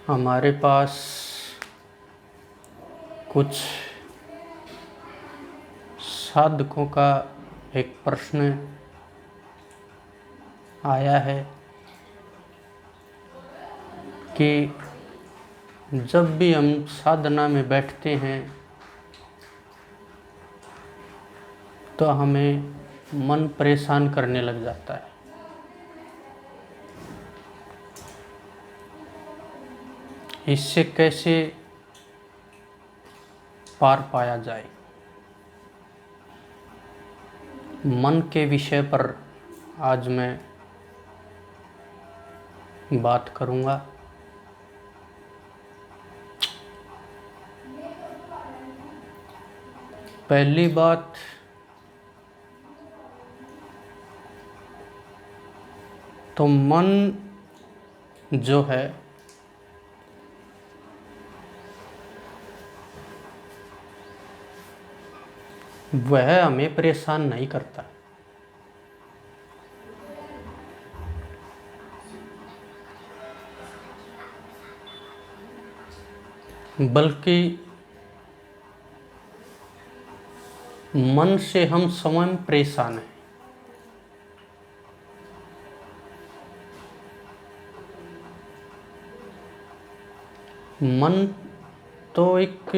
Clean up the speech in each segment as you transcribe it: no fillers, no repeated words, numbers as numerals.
हमारे पास कुछ साधकों का एक प्रश्न आया है कि जब भी हम साधना में बैठते हैं तो हमें मन परेशान करने लग जाता है। इससे कैसे पार पाया जाए, मन के विषय पर आज मैं बात करूंगा। पहली बात, तो मन जो है वह हमें परेशान नहीं करता, बल्कि मन से हम स्वयं परेशान हैं। मन तो एक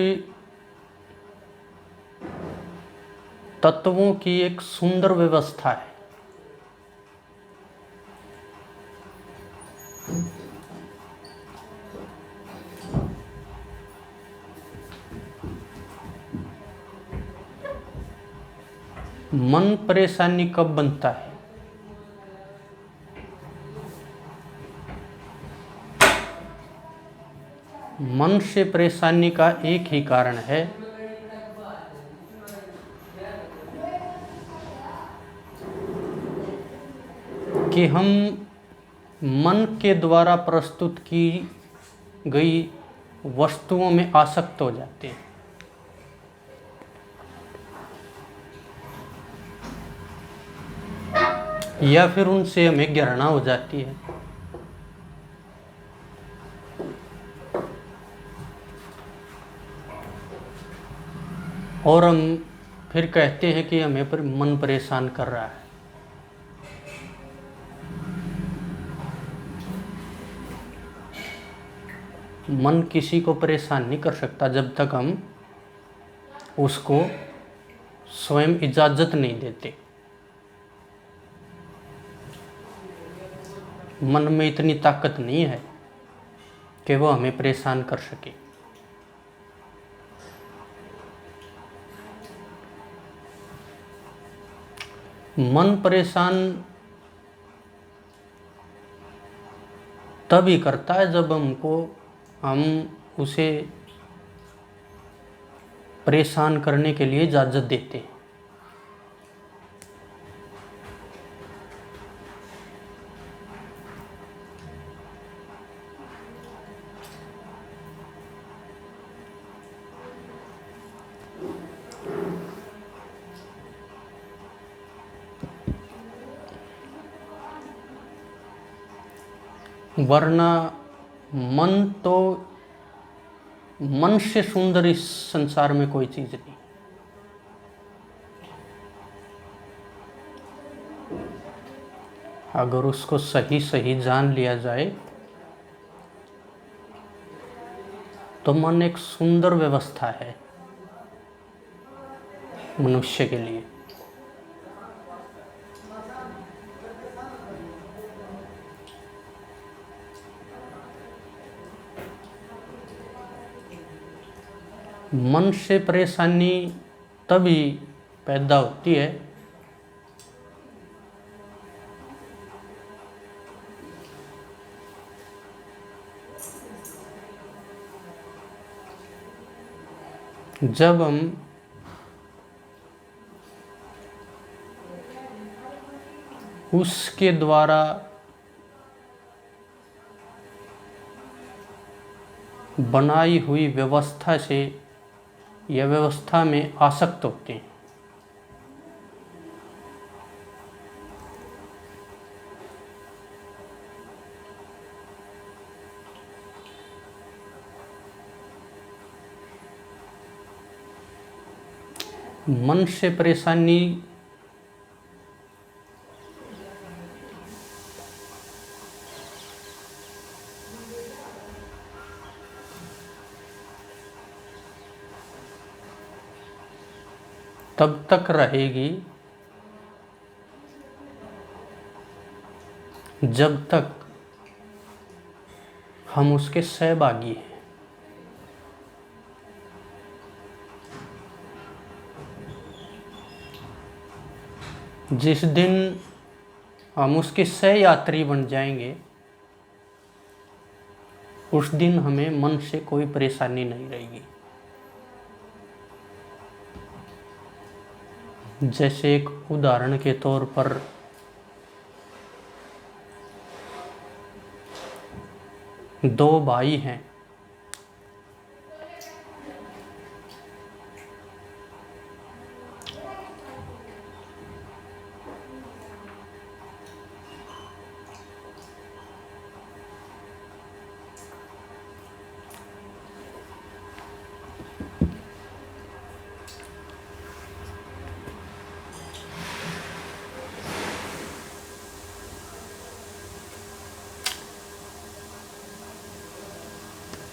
तत्वों की एक सुंदर व्यवस्था है। मन परेशानी कब बनता है? मन से परेशानी का एक ही कारण है कि हम मन के द्वारा प्रस्तुत की गई वस्तुओं में आसक्त हो जाते हैं। या फिर उनसे हमें घृणा हो जाती है। और हम फिर कहते हैं कि हमें मन परेशान कर रहा है। मन किसी को परेशान नहीं कर सकता जब तक हम उसको स्वयं इजाज़त नहीं देते। मन में इतनी ताकत नहीं है कि वो हमें परेशान कर सके। मन परेशान तभी करता है जब हम उसे परेशान करने के लिए इजाज़त देते हैं। वरना मन से सुंदर इस संसार में कोई चीज़ नहीं। अगर उसको सही सही जान लिया जाए तो मन एक सुंदर व्यवस्था है मनुष्य के लिए। मन से परेशानी तभी पैदा होती है जब हम उसके द्वारा बनाई हुई व्यवस्था से या व्यवस्था में आसक्त होते हैं। मन से परेशानी तब तक रहेगी जब तक हम उसके सहभागी हैं। जिस दिन हम उसके सहयात्री बन जाएंगे, उस दिन हमें मन से कोई परेशानी नहीं रहेगी। जैसे एक उदाहरण के तौर पर दो भाई हैं,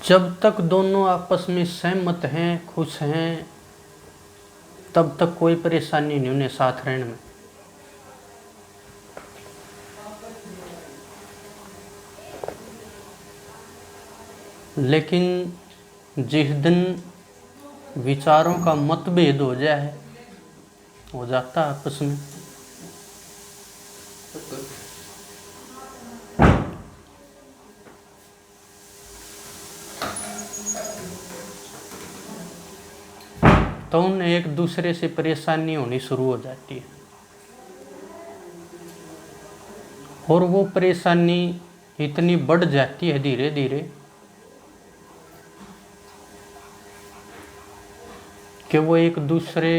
जब तक दोनों आपस में सहमत हैं, खुश हैं, तब तक कोई परेशानी नहीं उन्हें साथ रहने में। लेकिन जिस दिन विचारों का मतभेद हो जाए, हो जाता आपस में, तो उन्हें एक दूसरे से परेशानी होनी शुरू हो जाती है। और वो परेशानी इतनी बढ़ जाती है धीरे धीरे कि वो एक दूसरे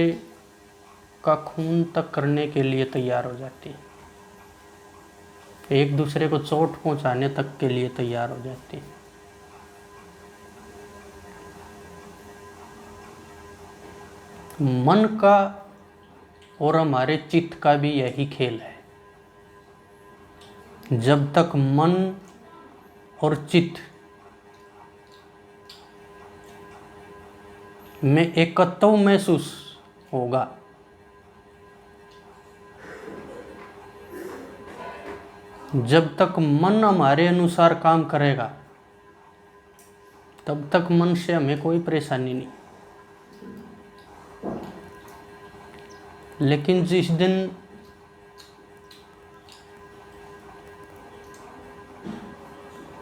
का खून तक करने के लिए तैयार हो जाती है, एक दूसरे को चोट पहुंचाने तक के लिए तैयार हो जाती है। मन का और हमारे चित्त का भी यही खेल है। जब तक मन और चित्त में एकत्व महसूस होगा, जब तक मन हमारे अनुसार काम करेगा, तब तक मन से हमें कोई परेशानी नहीं। लेकिन जिस दिन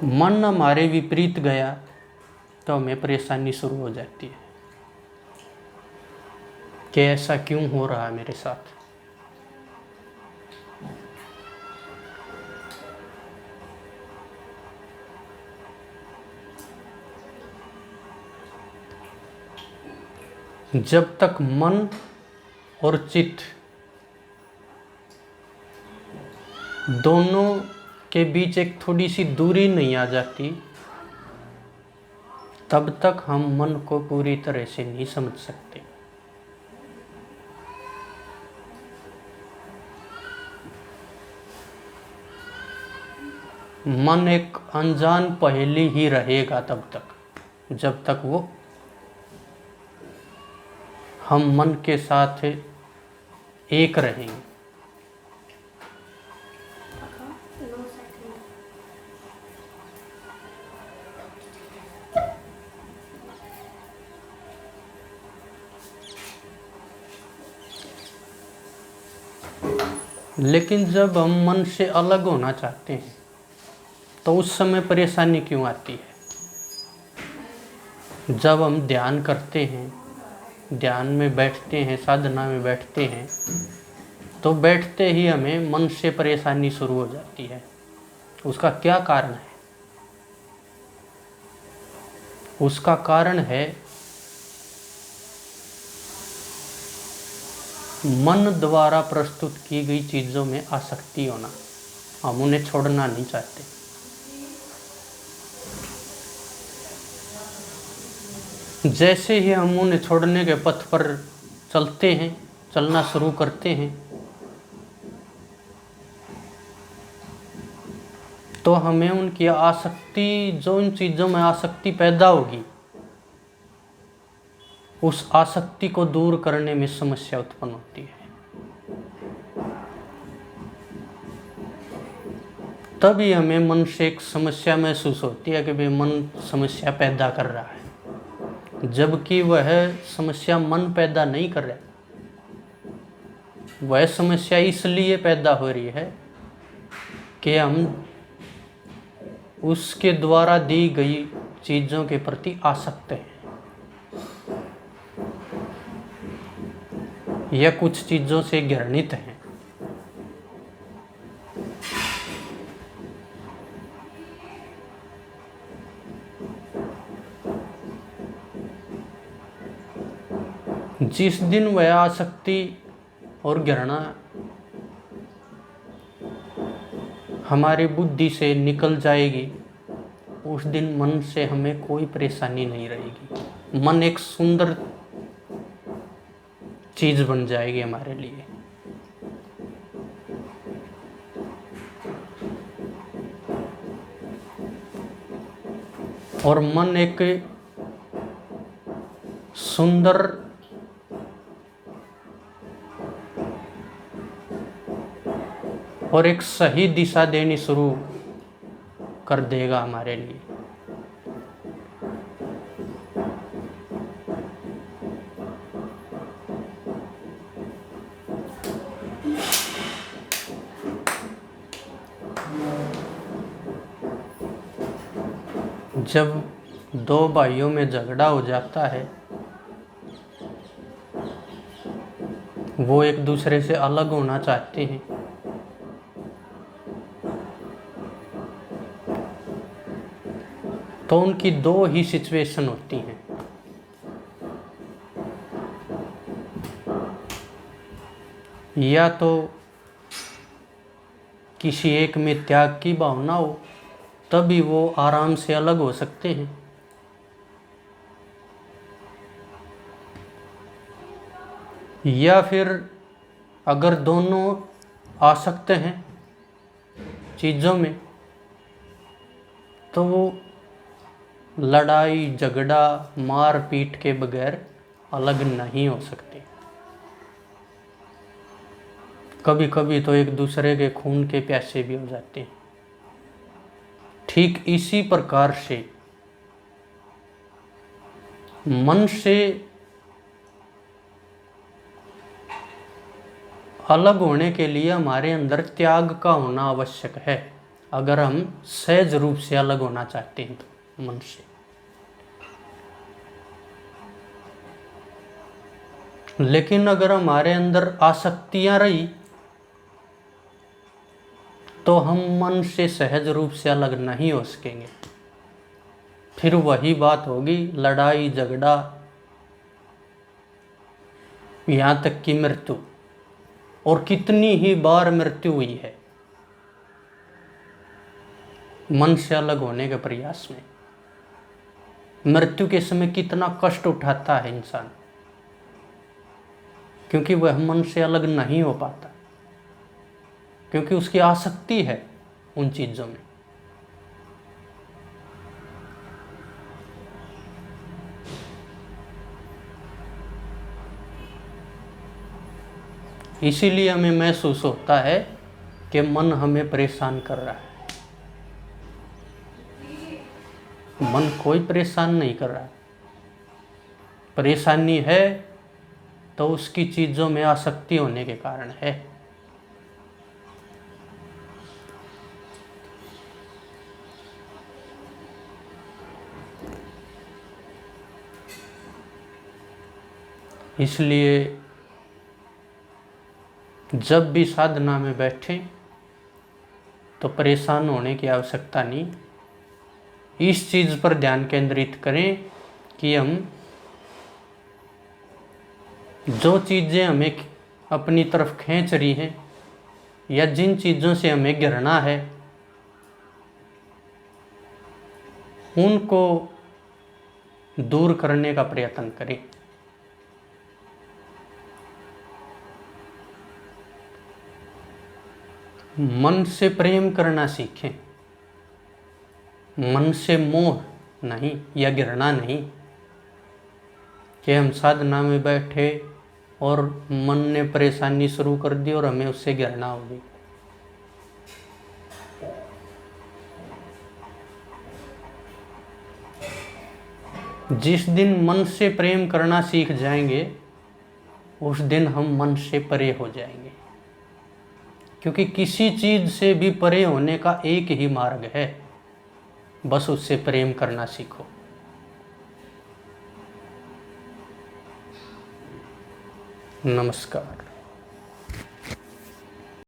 मन हमारे विपरीत गया, तो हमें परेशानी शुरू हो जाती है कि ऐसा क्यों हो रहा है मेरे साथ। जब तक मन और चित्त दोनों के बीच एक थोड़ी सी दूरी नहीं आ जाती, तब तक हम मन को पूरी तरह से नहीं समझ सकते। मन एक अनजान पहेली ही रहेगा तब तक, जब तक वो हम मन के साथ एक रहेंगे। लेकिन जब हम मन से अलग होना चाहते हैं, तो उस समय परेशानी क्यों आती है? जब हम ध्यान करते हैं, ध्यान में बैठते हैं, साधना में बैठते हैं, तो बैठते ही हमें मन से परेशानी शुरू हो जाती है। उसका क्या कारण है? उसका कारण है मन द्वारा प्रस्तुत की गई चीज़ों में आसक्ति होना। हम उन्हें छोड़ना नहीं चाहते। जैसे ही हम उन्हें छोड़ने के पथ पर चलते हैं, चलना शुरू करते हैं, तो हमें उनकी आसक्ति, जो इन चीज़ों में आसक्ति पैदा होगी, उस आसक्ति को दूर करने में समस्या उत्पन्न होती है। तभी हमें मन से एक समस्या महसूस होती है कि भाई मन समस्या पैदा कर रहा है, जबकि वह समस्या मन पैदा नहीं कर रहा। वह समस्या इसलिए पैदा हो रही है कि हम उसके द्वारा दी गई चीज़ों के प्रति आसक्त हैं, या कुछ चीज़ों से घृणित हैं। जिस दिन वह आसक्ति और घृणा हमारी बुद्धि से निकल जाएगी, उस दिन मन से हमें कोई परेशानी नहीं रहेगी। मन एक सुंदर चीज बन जाएगी हमारे लिए। और मन एक सुंदर और एक सही दिशा देनी शुरू कर देगा हमारे लिए। जब दो भाइयों में झगड़ा हो जाता है, वो एक दूसरे से अलग होना चाहते हैं, तो उनकी दो ही सिचुएशन होती हैं। या तो किसी एक में त्याग की भावना हो, तभी वो आराम से अलग हो सकते हैं, या फिर अगर दोनों आसक्त हैं चीज़ों में, तो वो लड़ाई झगड़ा मार पीट के बगैर अलग नहीं हो सकते। कभी कभी तो एक दूसरे के खून के प्यासे भी हो जाते हैं। ठीक इसी प्रकार से मन से अलग होने के लिए हमारे अंदर त्याग का होना आवश्यक है, अगर हम सहज रूप से अलग होना चाहते हैं तो मन से। लेकिन अगर हमारे अंदर आसक्तियां रही, तो हम मन से सहज रूप से अलग नहीं हो सकेंगे। फिर वही बात होगी, लड़ाई झगड़ा, यहाँ तक कि मृत्यु। और कितनी ही बार मृत्यु हुई है मन से अलग होने के प्रयास में। मृत्यु के समय कितना कष्ट उठाता है इंसान, क्योंकि वह मन से अलग नहीं हो पाता, क्योंकि उसकी आसक्ति है उन चीज़ों में। इसीलिए हमें महसूस होता है कि मन हमें परेशान कर रहा है। मन कोई परेशान नहीं कर रहा। परेशानी है तो उसकी चीज़ों में आसक्ति होने के कारण है। इसलिए जब भी साधना में बैठें तो परेशान होने की आवश्यकता नहीं। इस चीज़ पर ध्यान केंद्रित करें कि हम जो चीज़ें हमें अपनी तरफ खींच रही हैं, या जिन चीज़ों से हमें घृणा है, उनको दूर करने का प्रयत्न करें। मन से प्रेम करना सीखें, मन से मोह नहीं या घृणा नहीं कि हम साधना में बैठे और मन ने परेशानी शुरू कर दी और हमें उससे घृणा हो गई। जिस दिन मन से प्रेम करना सीख जाएंगे उस दिन हम मन से परे हो जाएंगे, क्योंकि किसी चीज से भी परे होने का एक ही मार्ग है, बस उससे प्रेम करना सीखो। नमस्कार।